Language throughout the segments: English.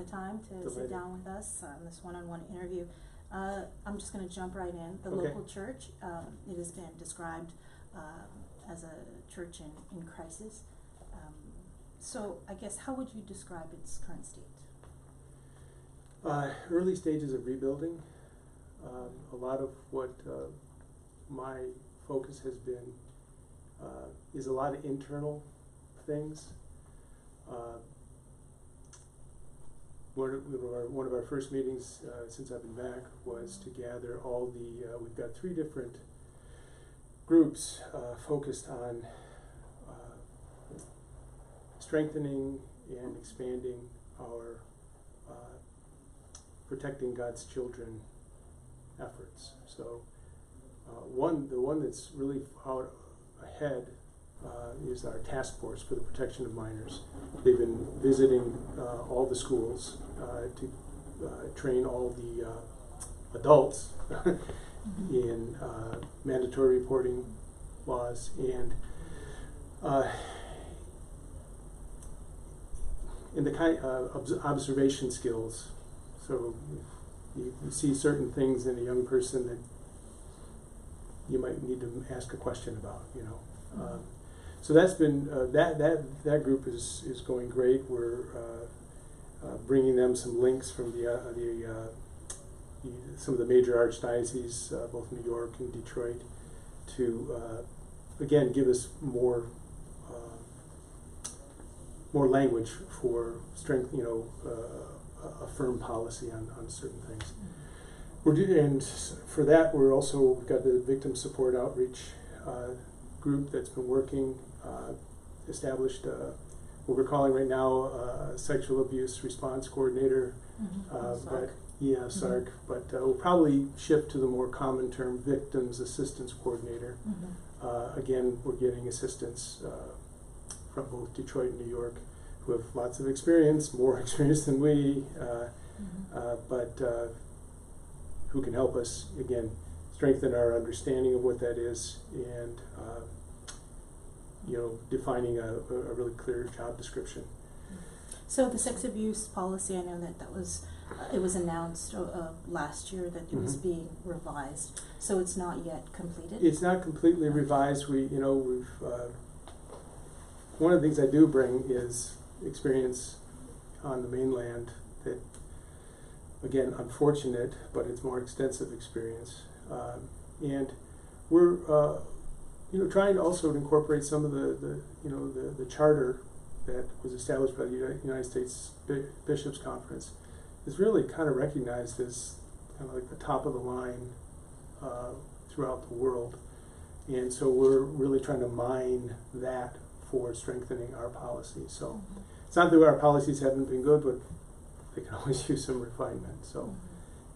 the time to sit down with us on this one-on-one interview. I'm just going to jump right in. The local church, it has been described as a church in crisis. So I guess, how would you describe its current state? Early stages of rebuilding. A lot of what my focus has been is a lot of internal things. One of our first meetings since I've been back was to gather all the, we've got 3 different groups focused on strengthening and expanding our protecting God's children efforts. So the one that's really out ahead is our task force for the protection of minors. They've been visiting all the schools to train all the adults in mandatory reporting laws and in the kind of observation skills. So you see certain things in a young person that you might need to ask a question about, you know. So that's been that group is going great. We're bringing them some links from some of the major archdioceses, both New York and Detroit, to again give us more language for strength, you know, a firm policy on certain things. And for that, we've got the victim support outreach group that's been working, established what we're calling right now a sexual abuse response coordinator. SARC. But we'll probably shift to the more common term victims assistance coordinator. Again, we're getting assistance from both Detroit and New York, who have lots of experience, more experience than we, but who can help us, again, strengthen our understanding of what that is and, you know, defining a really clear job description. So the sex abuse policy, I know that was, it was announced last year that it was being revised. So it's not yet completed? It's not completely revised. We've one of the things I do bring is experience on the mainland that, again, unfortunate, but it's more extensive experience. And we're, trying to also incorporate some of the charter that was established by the United States Bishops' Conference. Is really kind of recognized as kind of like the top of the line throughout the world. And so we're really trying to mine that for strengthening our policy. So it's not that our policies haven't been good, but they can always use some refinement. So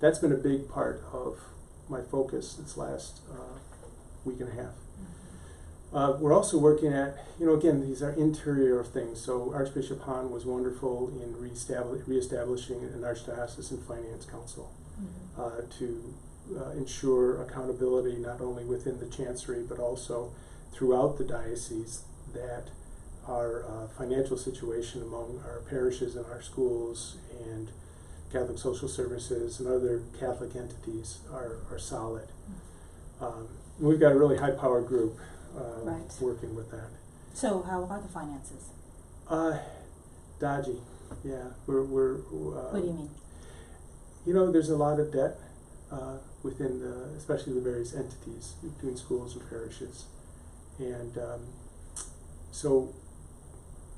that's been a big part of my focus this last week and a half. We're also working at, again, these are interior things. So Archbishop Hahn was wonderful in reestablishing an Archdiocesan Finance Council to ensure accountability not only within the chancery but also throughout the diocese, that our financial situation among our parishes and our schools and Catholic social services and other Catholic entities are solid. We've got a really high-powered group working with that. So how are the finances? Dodgy, yeah. What do you mean? There's a lot of debt within especially the various entities between schools and parishes, and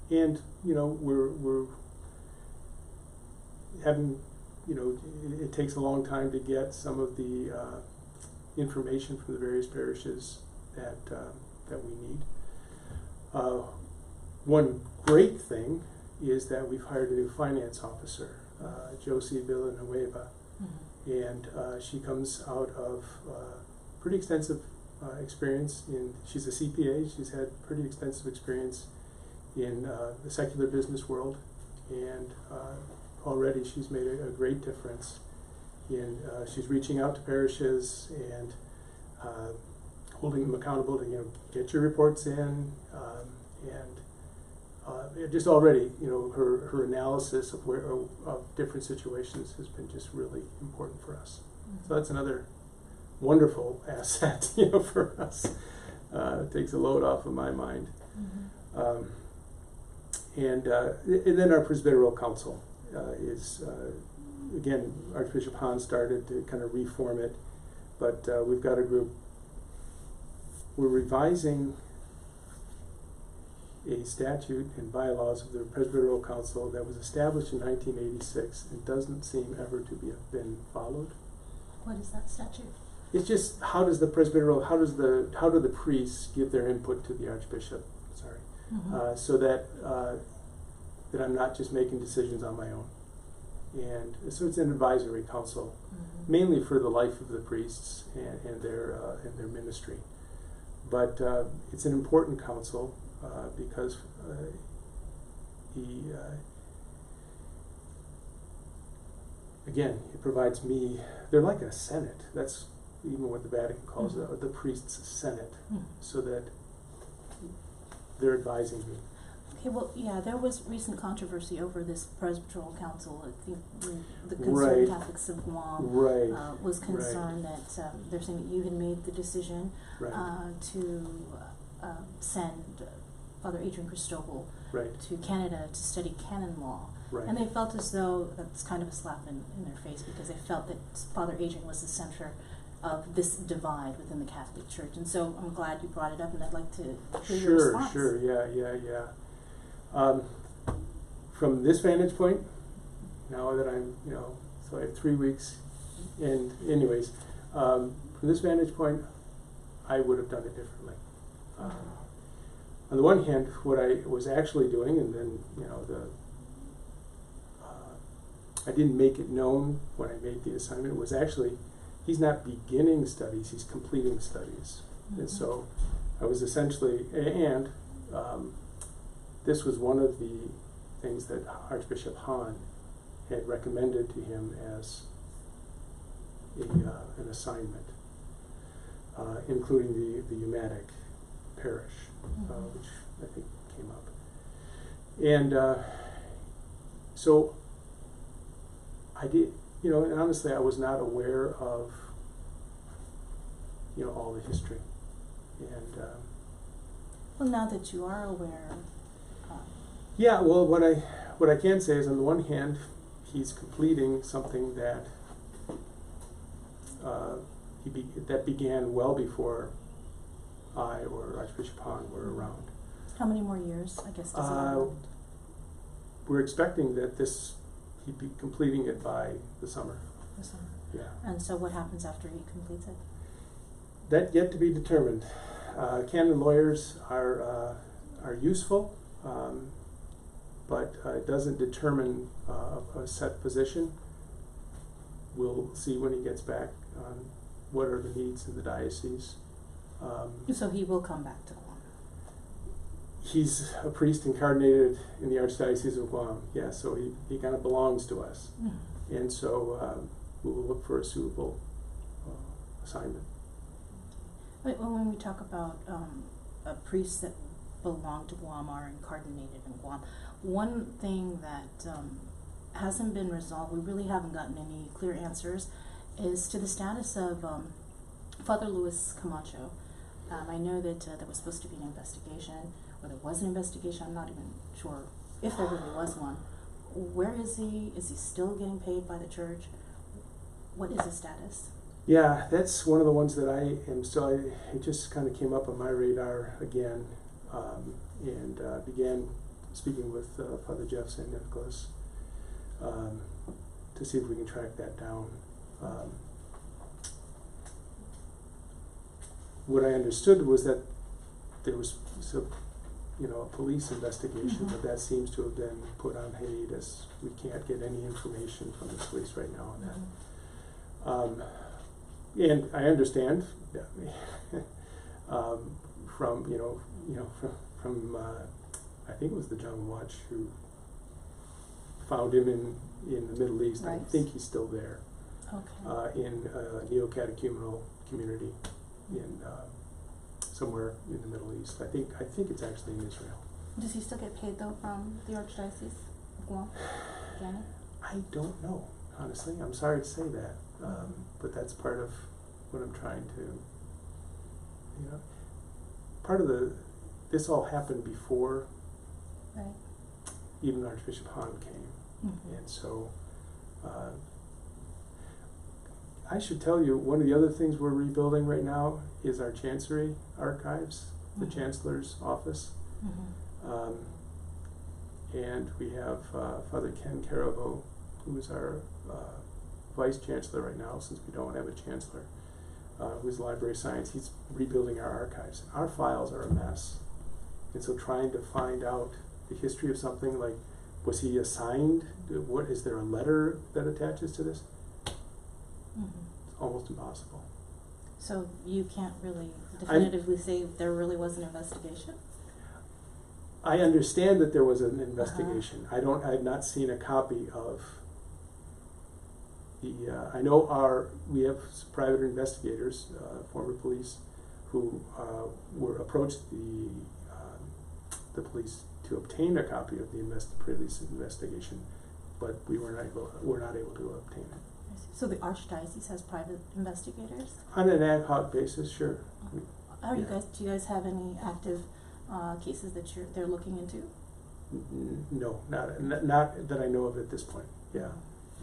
we're having, it takes a long time to get some of the information from the various parishes that we need. One great thing is that we've hired a new finance officer, Josie Villanueva, and she comes out of pretty extensive experience she's a CPA, she's had pretty extensive experience in the secular business world, and already she's made a great difference she's reaching out to parishes and holding them accountable to get your reports in, and just already, her analysis of of different situations has been just really important for us. So that's another wonderful asset, for us. It takes a load off of my mind. And then our Presbyteral Council is, again, Archbishop Hahn started to kind of reform it, but we've got a group. We're revising a statute and bylaws of the Presbyteral Council that was established in 1986 and doesn't seem ever to have been followed. What is that statute? It's just how do the priests give their input to the Archbishop? Sorry, so that that I'm not just making decisions on my own, and so it's an advisory council, mainly for the life of the priests and their ministry. But it's an important council because again, it provides me. They're like a senate. That's even what the Vatican calls the priest's senate, so that they're advising me. Okay, well, yeah, there was recent controversy over this Presbyteral Council. The Concerned Right. Catholics of Guam was concerned that they're saying that you had made the decision to send Father Adrian Cristobal to Canada to study canon law. And they felt as though that's kind of a slap in their face, because they felt that Father Adrian was the center of this divide within the Catholic Church. And so I'm glad you brought it up, and I'd like to hear your response. Sure, yeah. From this vantage point, now that I'm, so I have 3 weeks, and anyways, from this vantage point, I would have done it differently. On the one hand, what I was actually doing, and then, I didn't make it known when I made the assignment, was actually, he's not beginning studies, he's completing studies. And so I was essentially, and this was one of the things that Archbishop Hahn had recommended to him as an assignment, including the Umatic parish, which I think came up. And so I did, and honestly, I was not aware of, all the history. And well, now that you are aware, yeah, well, what I can say is, on the one hand, he's completing something that that began well before I or Archbishop Hahn were around. how many more years, I guess, does it have? We're expecting that he'd be completing it by the summer. This summer. Yeah. And so what happens after he completes it? That yet to be determined. Canon lawyers are useful, but it doesn't determine a set position. We'll see when he gets back on what are the needs in the diocese. So he will come back to Guam. He's a priest incarnated in the Archdiocese of Guam, yeah, so he kind of belongs to us. And so we will look for a suitable assignment. When we talk about priests that belong to Guam are incarnated in Guam, one thing that hasn't been resolved, we really haven't gotten any clear answers, is to the status of Father Luis Camacho. I know that there was supposed to be an investigation, or there was an investigation. I'm not even sure if there really was one. Where is he? Is he still getting paid by the church? What is his status? Yeah, that's one of the ones that I am still, it just kind of came up on my radar again, and began speaking with Father Jeff St. Nicholas to see if we can track that down. What I understood was that there was a police investigation, but that seems to have been put on hiatus. We can't get any information from the police right now on that. And I understand from I think it was the Jungle Watch who found him in the Middle East. Right. I think he's still there. Okay. In a neo-catechumenal community in somewhere in the Middle East. I think it's actually in Israel. Does he still get paid though from the Archdiocese of Guam? Agana? I don't know, honestly. I'm sorry to say that, but that's part of what I'm trying to, you know, part of this all happened before Right. even Archbishop Hahn came. Mm-hmm. And so, I should tell you, one of the other things we're rebuilding right now is our Chancery archives, the Mhm. Chancellor's office. Mm-hmm. And we have Father Ken Caravo, who is our Vice Chancellor right now, since we don't have a Chancellor, who's Library of Science. He's rebuilding our archives. Our files are a mess. And so trying to find out the history of something, like, was he assigned? What, is there a letter that attaches to this? Mm-hmm. It's almost impossible. So you can't really definitively say there really was an investigation? I understand that there was an investigation. I've not seen a copy of the, I know we have private investigators, former police, who were approached the police to obtain a copy of the police investigation, but we were not able to obtain it. So the Archdiocese has private investigators? On an ad hoc basis, sure. How are you Yeah. guys? Do you guys have any active cases that they're looking into? No, not that I know of at this point. Yeah,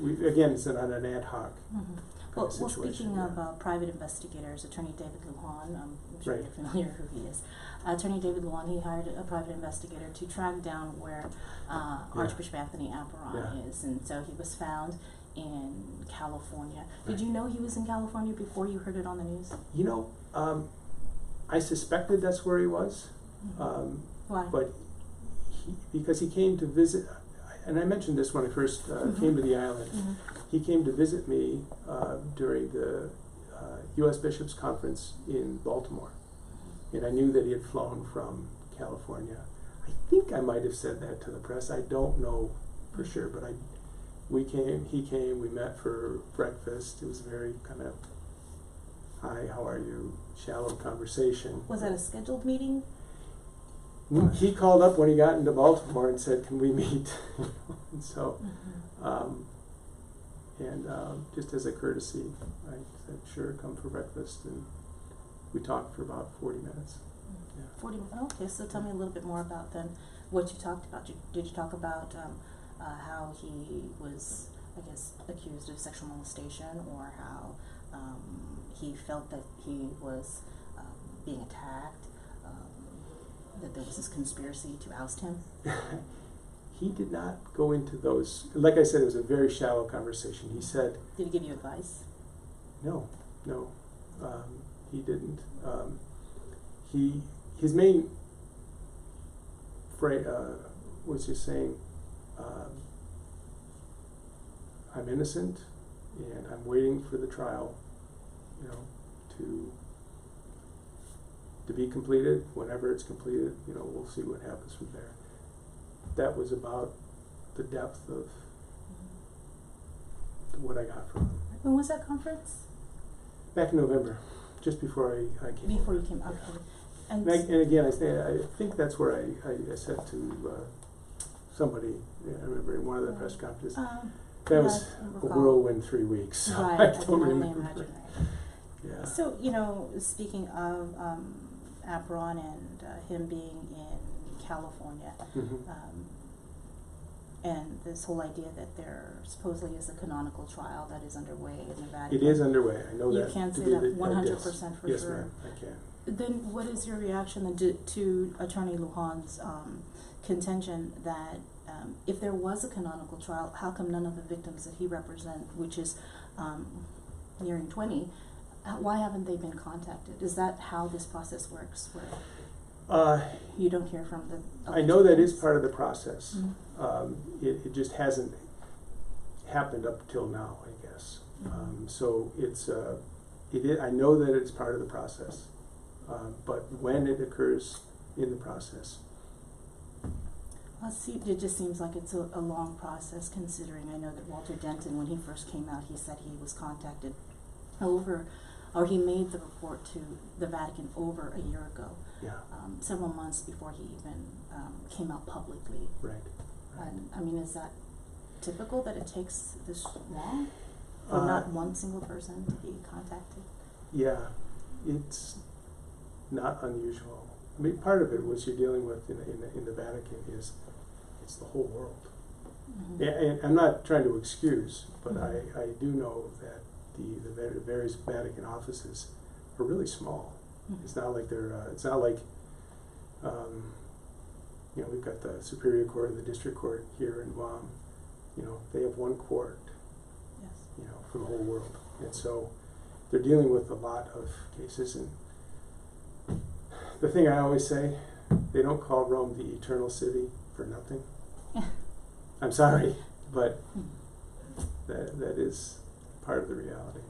again, it's on an ad hoc Mm-hmm. kind Well, of situation. speaking yeah. of private investigators, Attorney David Lujan, I'm sure Right. you're familiar who he is. Attorney David Lujan, he hired a private investigator to track down where Archbishop Anthony Apuron is, and so he was found in California. Did you know he was in California before you heard it on the news? You know, I suspected that's where he was. Mm-hmm. Why? But because he came to visit, and I mentioned this when I first came to the island. Mm-hmm. He came to visit me during the U.S. Bishops' Conference in Baltimore, and I knew that he had flown from California. I think I might have said that to the press. I don't know for sure, but he came, we met for breakfast. It was a very kind of, hi, how are you, shallow conversation. Was that a scheduled meeting? He called up when he got into Baltimore and said, can we meet? And so, just as a courtesy, I said, sure, come for breakfast. And we talked for about 40 minutes. Yeah. 40 minutes. Okay, so tell me a little bit more about then what you talked about. Did you talk about how he was, I guess, accused of sexual molestation, or how he felt that he was being attacked, that there was this conspiracy to oust him? He did not go into those. Like I said, it was a very shallow conversation. He said, did he give you advice? No, he didn't. His main phrase was just saying, I'm innocent, and I'm waiting for the trial, to be completed. Whenever it's completed, we'll see what happens from there. That was about the depth of what I got from him. When was that conference? Back in November, just before I came. Before you came, okay. And again, I think that's where I said to somebody, I remember in one of the press conferences, that was a whirlwind 3 weeks. So right, I I can don't only remember. imagine. Yeah. So, speaking of Apuron and him being in California, and this whole idea that there supposedly is a canonical trial that is underway in the Vatican. It is underway. I know that. You can't to say be that the- 100% for yes, sure. ma'am, I can. Then what is your reaction then to Attorney Lujan's contention that if there was a canonical trial, how come none of the victims that he represents, which is nearing 20, why haven't they been contacted? Is that how this process works, where you don't hear from the I know that is part of the process. Mm-hmm. It just hasn't happened up till now, I guess. Mm-hmm. So I know that it's part of the process, but when it occurs in the process. It just seems like it's a long process, considering I know that Walter Denton, when he first came out, he said he was contacted over or he made the report to the Vatican over a year ago, Yeah. several months before he even came out publicly. Right. And I mean, is that typical that it takes this long for not one single person to be contacted? Yeah, it's not unusual. I mean, part of it, what you're dealing with in the Vatican is it's the whole world. Mm-hmm. And I'm not trying to excuse, but Mm-hmm. I do know that the various Vatican offices are really small. Mm-hmm. It's not like it's not like, you know, we've got the Superior Court and the District Court here in Guam. You know, they have one court, Yes. you know, for the whole world. And so they're dealing with a lot of cases. And the thing I always say, they don't call Rome the Eternal City for nothing. I'm sorry, but that is part of the reality.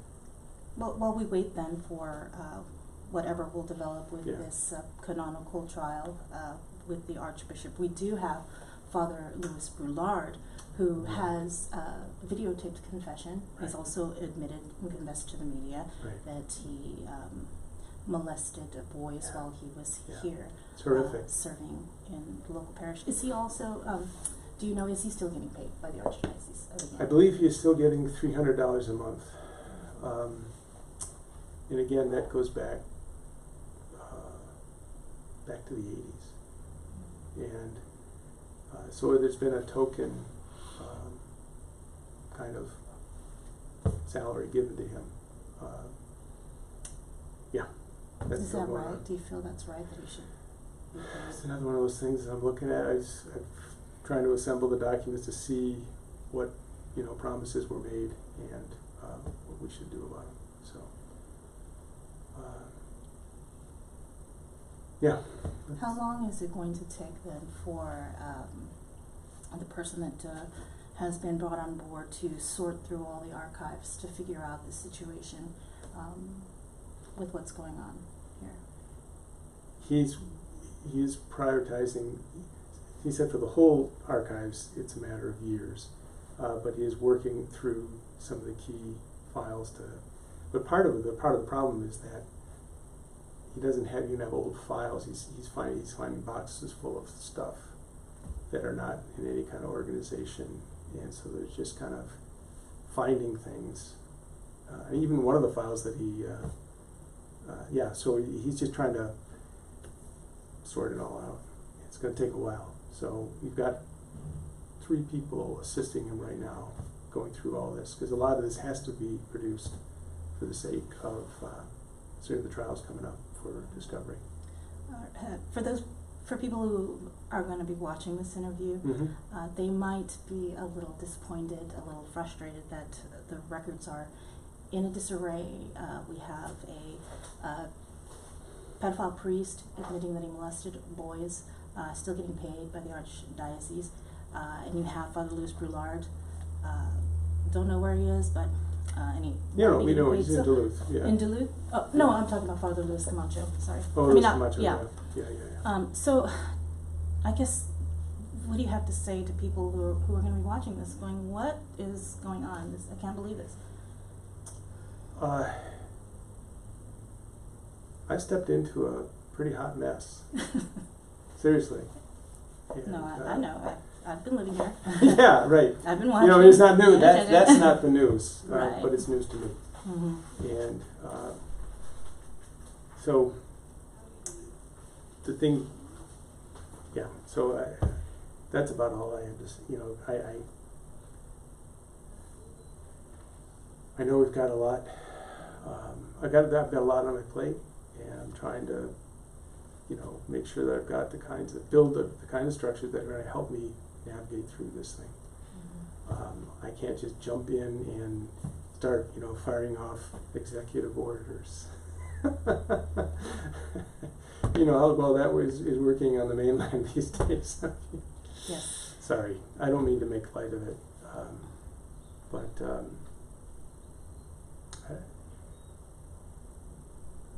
Well, while we wait then for whatever will develop with Yeah. this canonical trial with the Archbishop, we do have Father Louis Brulard, who has videotaped confession. He's Right. also admitted and confessed to the media Right. that he molested boys Yeah. while he was Yeah. here It's horrific. serving in the local parish. Is he also, do you know, is he still getting paid by the Archdiocese of Agana? I believe he's still getting $300 a month. And again, that goes back to the 80s. And so there's been a token kind of salary given to him. Yeah, that's Is still that going right? on. Do you feel that's right, that he should be It's paid? another one of those things that I'm looking at. I'm trying to assemble the documents to see what, you know, promises were made and what we should do about them. So, yeah. How long is it going to take then for the person that has been brought on board to sort through all the archives to figure out the situation with what's going on here? He's prioritizing. He said for the whole archives, it's a matter of years, but he is working through some of the key files to. But part of the problem is that he doesn't have old files. He's finding boxes full of stuff that are not in any kind of organization, and so there's just kind of finding things. Even one of the files that he, so he's just trying to sort it all out. It's going to take a while. So we've got 3 people assisting him right now, going through all this, because a lot of this has to be produced for the sake of sort of the trials coming up for discovery. For people who are going to be watching this interview, Mm-hmm. they might be a little disappointed, a little frustrated that the records are in a disarray. We have a pedophile priest admitting that he molested boys, still getting paid by the Archdiocese, and you have Father Louis Brulard. Don't know where he is, but we know he's in Duluth. Yeah. In Duluth? Oh, no, I'm talking about Father Louis Camacho. Sorry. Oh, Louis Camacho. Yeah. So, I guess, what do you have to say to people who are going to be watching this, going, "What is going on? I can't believe this." I stepped into a pretty hot mess. Seriously. And, No, I know. I've been living here. Yeah, right. I've been watching. It's not new. That's not the news, Right. but it's news to me. Mm-hmm. And so the thing, so that's about all I have to say. I know we've got a lot. I've got a lot on my plate, and I'm trying to, make sure that I've got the kind of structures that are going to help me navigate through this thing. I can't just jump in and start, firing off executive orders. How well that is working on the mainland these days. Yes. Sorry, I don't mean to make light of it, but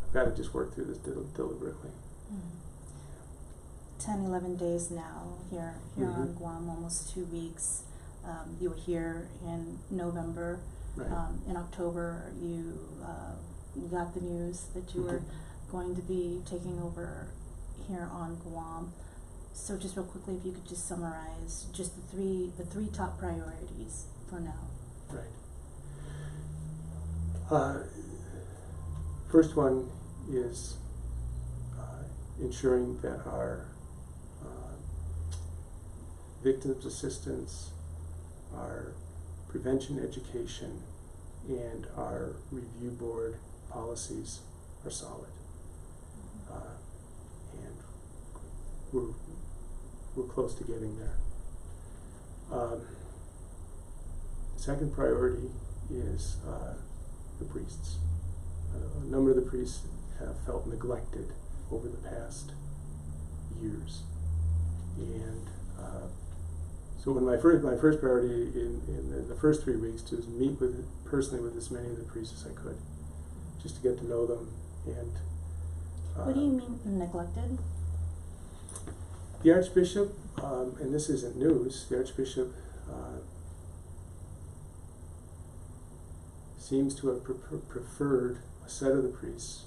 I've got to just work through this deliberately. 10, 11 days now here Mm-hmm. on Guam, almost 2 weeks. You were here in November. Right. In October, you got the news that you were going to be taking over here on Guam. So just real quickly, if you could just summarize just the three top priorities for now. Right. First one is ensuring that our victims assistance, our prevention education, and our review board policies are solid. And we're close to getting there. Second priority is the priests. A number of the priests have felt neglected over the past years, and so when my first priority in the first 3 weeks was meet personally with as many of the priests as I could, just to get to know them. And what do you mean neglected? The Archbishop, and this isn't news, the Archbishop seems to have preferred a set of the priests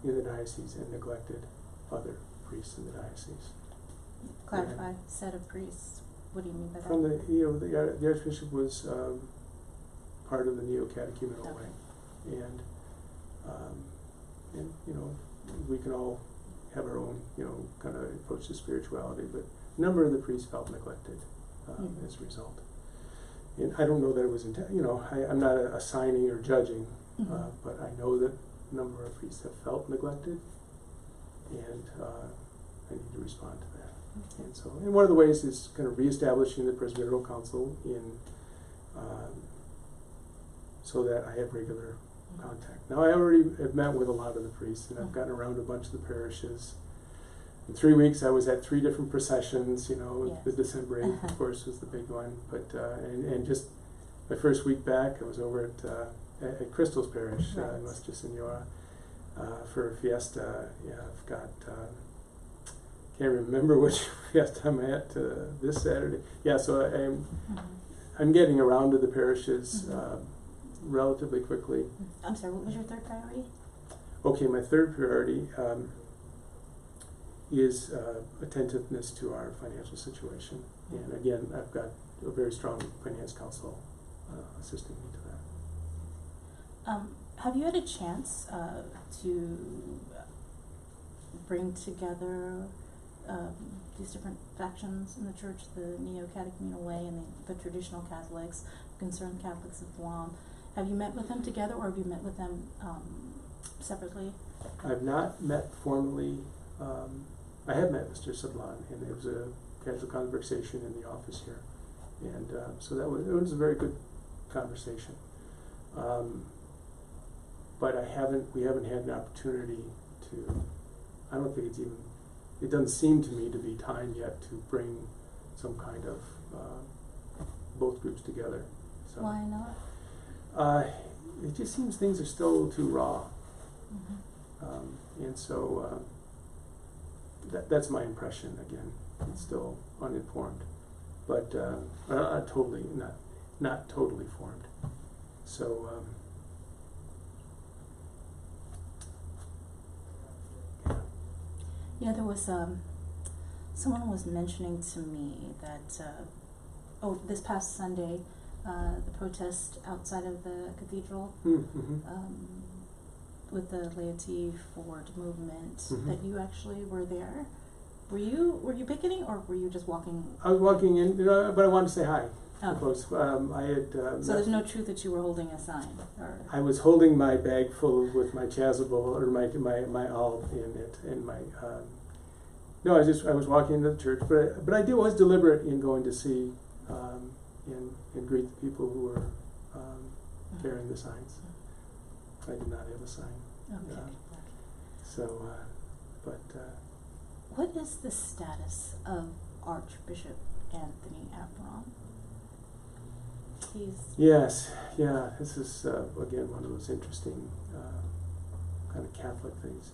in the diocese and neglected other priests in the diocese. Clarify, set of priests. What do you mean by that? From the Archbishop was part of the neo-catechumenal way, and we can all have our own kind of approach to spirituality, but a number of the priests felt neglected as a result. And I don't know that it was I'm not assigning or judging, but I know that a number of priests have felt neglected, and I need to respond to that. And so, and one of the ways is kind of reestablishing the Presbyteral Council so that I have regular contact. Now, I already have met with a lot of the priests, and I've gotten around a bunch of the parishes. In 3 weeks, I was at 3 different processions. Yes. The December 8th, of course, was the big one. But and just my first week back, I was over at Crystal's Parish in Nuestra Senora for a fiesta. Yeah, I've got. Can't remember which fiesta I'm at this Saturday. Yeah, so I'm getting around to the parishes relatively quickly. I'm sorry, what was your third priority? Okay, my third priority is attentiveness to our financial situation. And again, I've got a very strong finance council assisting me to that. Have you had a chance to bring together these different factions in the church, the neo-catechumenal way and the traditional Catholics, concerned Catholics of Guam? Have you met with them together, or have you met with them separately? I've not met formally. I have met Mr. Sablan, and it was a casual conversation in the office here, and so it was a very good conversation. But we haven't had an opportunity to. I don't think it's even. It doesn't seem to me to be time yet to bring some kind of both groups together. So, why not? It just seems things are still too raw, and so that's my impression. Again, it's still uninformed, but totally not totally formed. So. Yeah, there was someone was mentioning to me that this past Sunday, the protest outside of the cathedral with the laity for the movement, that you actually were there. Were you picketing, or were you just walking? I was walking in, but I wanted to say hi. Oh. Folks. I had. So there's no truth that you were holding a sign, or? I was holding my bag full with my chasuble or my alb in it, and my. No, I was walking into the church, but I was deliberate in going to see and greet the people who were carrying the signs. I did not have a sign. Okay. So, but. What is the status of Archbishop Anthony Apuron? Yes, yeah. This is again one of those interesting kind of Catholic things.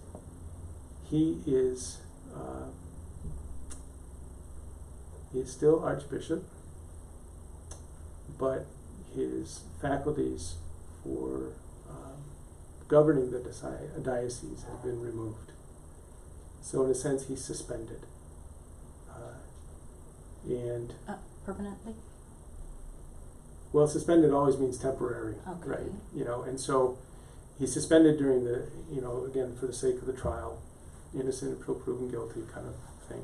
He is still Archbishop, but his faculties for governing the diocese has been removed. So in a sense, he's suspended. And Permanently? well, suspended always means temporary, Okay. right? You know, and so he's suspended during the, you know, again, for the sake of the trial, innocent until proven guilty kind of thing.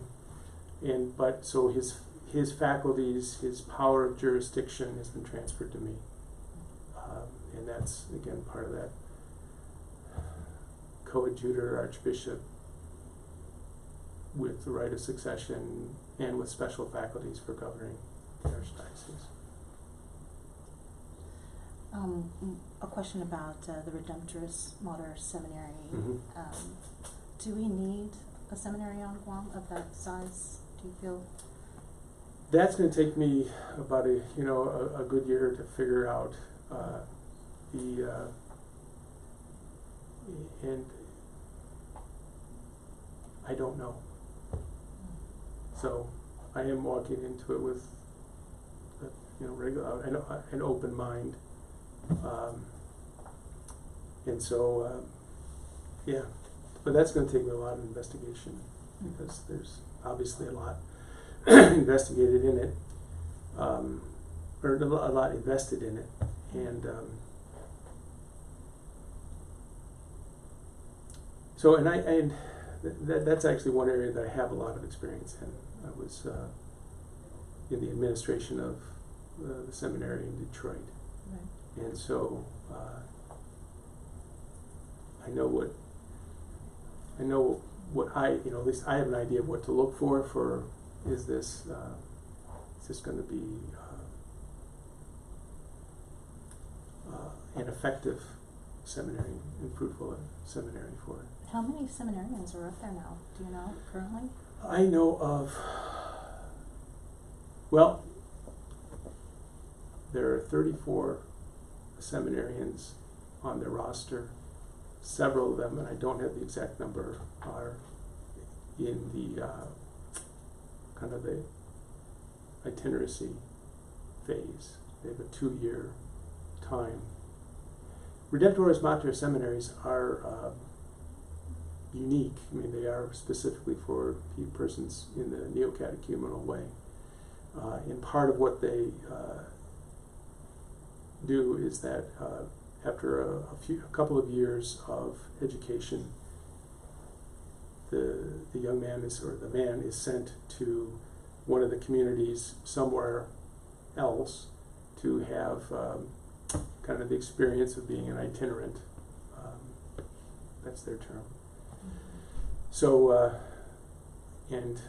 And but so his faculties, his power of jurisdiction has been transferred to me, and that's again part of that coadjutor archbishop with the right of succession and with special faculties for governing the archdiocese. A question about the Redemptorist Martyr Seminary. Mm-hmm. Do we need a seminary on Guam of that size, do you feel? That's going to take me about a good year to figure out and I don't know. So I am walking into it with an open mind, and so yeah. But that's going to take me a lot of investigation because there's obviously a lot investigated in it, or a lot invested in it, and so that's actually one area that I have a lot of experience in. I was in the administration of the seminary in Detroit, Right. and so I know what at least I have an idea of what to look for is this going to be an effective seminary and fruitful seminary for it. How many seminarians are up there now? Do you know currently? I know of, well, there are 34 seminarians on their roster. Several of them, and I don't have the exact number, are in the kind of the itineracy phase. They have a 2-year time. Redemptorist Mater seminaries are unique. I mean, they are specifically for persons in the neo-catechumenal way. And part of what they do is that after a couple of years of education, the young man the man is sent to one of the communities somewhere else to have kind of the experience of being an itinerant. That's their term. So, and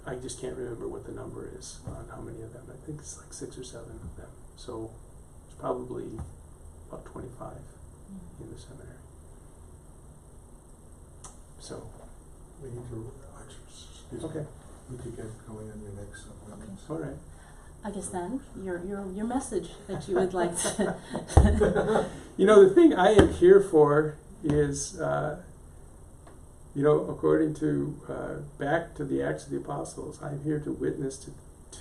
I just can't remember what the number is on how many of them. I think it's like 6 or 7 of them. So it's probably about 25 in the seminary. So. We need to, excuse me. Okay. We could get going on your next appointment. All right. I guess then your message that you would like to. The thing I am here for is, according to back to the Acts of the Apostles, I'm here to witness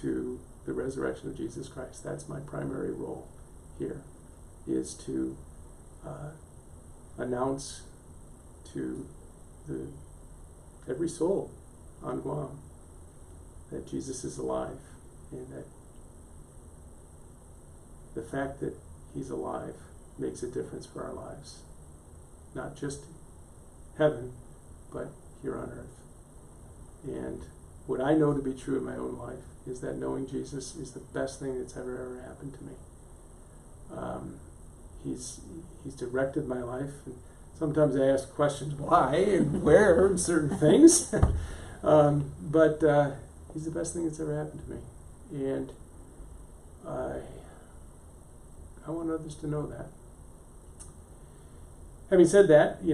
to the resurrection of Jesus Christ. That's my primary role here, is to announce to every soul on Guam that Jesus is alive, and that the fact that he's alive makes a difference for our lives. Not just heaven, but here on earth. And what I know to be true in my own life is that knowing Jesus is the best thing that's ever happened to me. He's directed my life, and sometimes I ask questions why and where and certain things, but he's the best thing that's ever happened to me, and I want others to know that. Having said that, the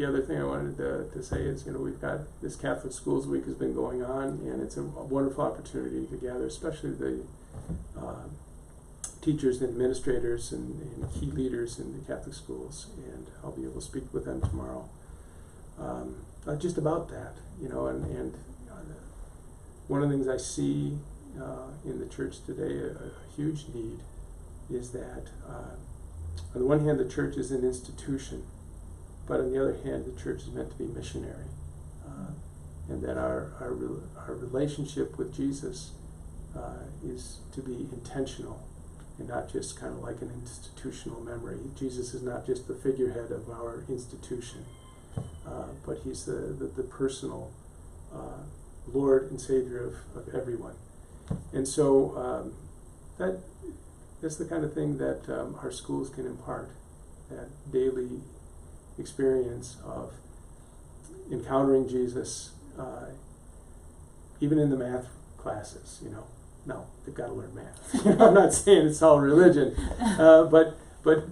other thing I wanted to say is, we've got this Catholic Schools Week has been going on, and it's a wonderful opportunity to gather, especially the teachers and administrators and key leaders in the Catholic schools, and I'll be able to speak with them tomorrow. Just about that, and one of the things I see in the church today, a huge need, is that on the one hand, the church is an institution, but on the other hand, the church is meant to be missionary, and that our relationship with Jesus is to be intentional and not just kind of like an institutional memory. Jesus is not just the figurehead of our institution, but he's the personal Lord and Savior of everyone. And so that's the kind of thing that our schools can impart, that daily experience of encountering Jesus, even in the math classes, you know. No, they've got to learn math. I'm not saying it's all religion, but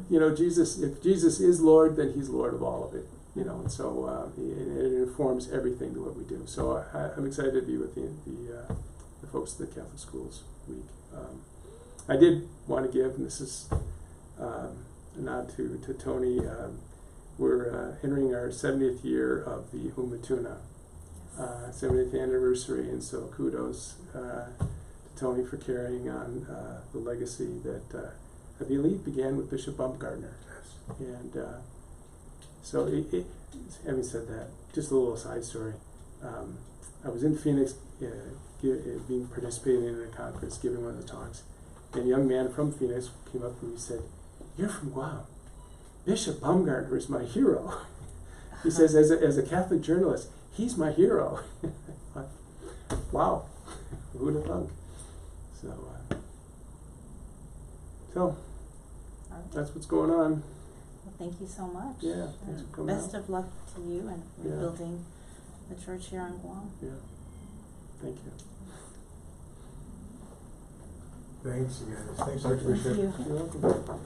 you know, Jesus. If Jesus is Lord, then He's Lord of all of it, you know. And so it informs everything to what we do. So I'm excited to be with the folks at the Catholic Schools Week. I did want to give, and this is a nod to Tony. We're entering our 70th year of the Umatuna, 70th anniversary, and so kudos to Tony for carrying on the legacy that I believe began with Bishop Baumgartner. Yes. And so, having said that, just a little side story. I was in Phoenix participating in a conference, giving one of the talks, and a young man from Phoenix came up to me and said, "You're from Guam. Bishop Baumgartner is my hero." He says, as a Catholic journalist, he's my hero. Wow, who would have thunk? So All right. that's what's going on. Well, thank you so much. Yeah, thanks for coming Best out. of luck to you and Yeah. rebuilding the church here on Guam. Yeah, thank you. Thanks, you guys. Thanks, Archbishop. Thank you. You're welcome.